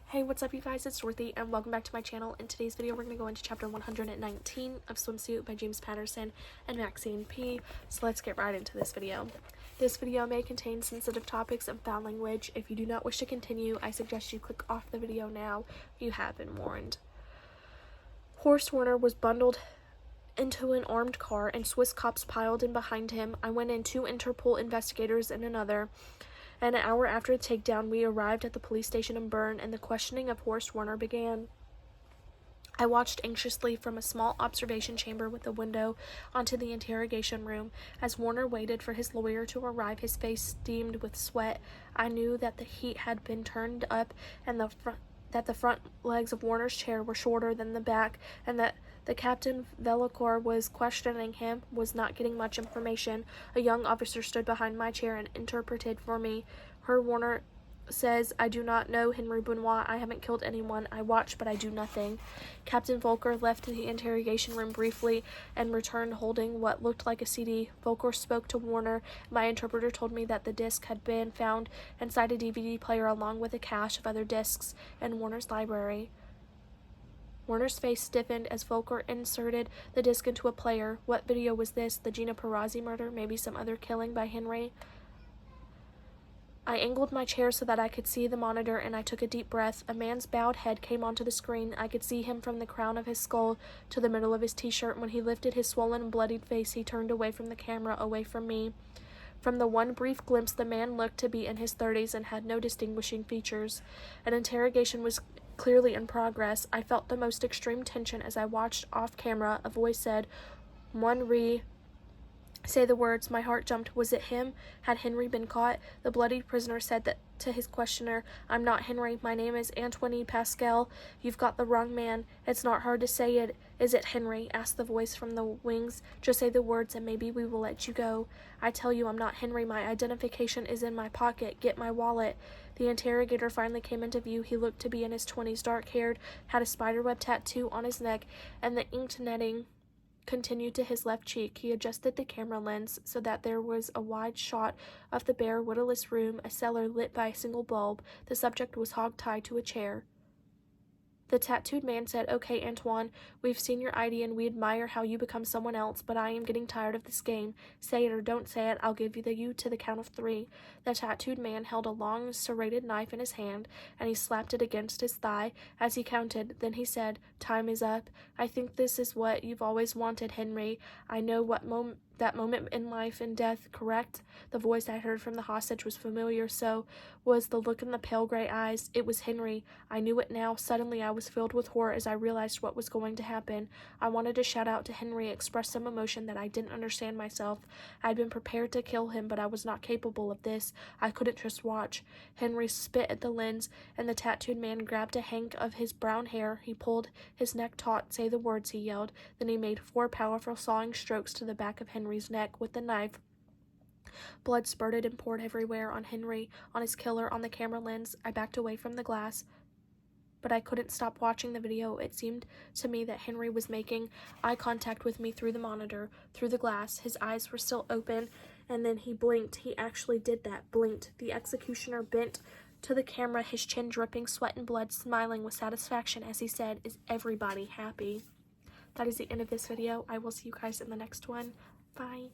Hey, what's up you guys, it's Dorothy and welcome back to my channel. In today's video we're going to go into chapter 119 of Swimsuit by James Patterson and Maxine P. So let's get right into this video. This video may contain sensitive topics and foul language. If you do not wish to continue, I suggest you click off the video now. You have been warned. Horst Warner was bundled into an armed car and Swiss cops piled in behind him. I went in, 2 Interpol investigators in another. An hour after the takedown, we arrived at the police station in Bern, and the questioning of Horst Warner began. I watched anxiously from a small observation chamber with a window onto the interrogation room. As Warner waited for his lawyer to arrive, his face steamed with sweat. I knew that the heat had been turned up and that the front legs of Warner's chair were shorter than the back, and that the Captain Velicour was questioning him was not getting much information. A young officer stood behind my chair and interpreted for me. Herr Warner says, I do not know Henry Benoit. I haven't killed anyone. I watch, but I do nothing. Captain Volker left the interrogation room briefly and returned holding what looked like a CD. Volker spoke to Warner. My interpreter told me that the disc had been found inside a DVD player along with a cache of other discs in Warner's library. Warner's face stiffened as Volker inserted the disc into a player. What video was this? The Gina Perazzi murder? Maybe some other killing by Henry? I angled my chair so that I could see the monitor, and I took a deep breath. A man's bowed head came onto the screen. I could see him from the crown of his skull to the middle of his t-shirt. When he lifted his swollen and bloodied face, he turned away from the camera, away from me. From the one brief glimpse, the man looked to be in his 30s and had no distinguishing features. An interrogation was clearly in progress. I felt the most extreme tension as I watched off camera. A voice said, Say the words. My heart jumped. Was it him? Had Henry been caught? The bloodied prisoner said that to his questioner, I'm not Henry. My name is Antoine Pascal. You've got the wrong man. It's not hard to say it. Is it Henry? Asked the voice from the wings. Just say the words and maybe we will let you go. I tell you I'm not Henry. My identification is in my pocket. Get my wallet. The interrogator finally came into view. He looked to be in his 20s, dark-haired, had a spiderweb tattoo on his neck, and the inked netting continued to his left cheek. He adjusted the camera lens so that there was a wide shot of the bare, windowless room, a cellar lit by a single bulb. The subject was hog-tied to a chair. The tattooed man said, Okay, Antoine, we've seen your ID and we admire how you become someone else, but I am getting tired of this game. Say it or don't say it, I'll give you to the count of 3. The tattooed man held a long, serrated knife in his hand, and he slapped it against his thigh as he counted. Then he said, Time is up. I think this is what you've always wanted, Henry. I know that moment in life and death, correct? The voice I heard from the hostage was familiar, so was the look in the pale gray eyes. It was Henry. I knew it now. Suddenly I was filled with horror as I realized what was going to happen. I wanted to shout out to Henry, express some emotion that I didn't understand myself. I had been prepared to kill him, but I was not capable of this. I couldn't just watch. Henry spit at the lens, and the tattooed man grabbed a hank of his brown hair. He pulled his neck taut. Say the words, he yelled. Then he made 4 powerful sawing strokes to the back of Henry's neck with the knife. Blood spurted and poured everywhere, on Henry, on his killer, on the camera lens. I backed away from the glass, but I couldn't stop watching the video. It seemed to me that Henry was making eye contact with me through the monitor, through the glass. His eyes were still open, and then he blinked. He actually did that, blinked. The executioner bent to the camera, his chin dripping sweat and blood, smiling with satisfaction as he said, Is everybody happy? That is the end of this video. I will see you guys in the next one. Bye.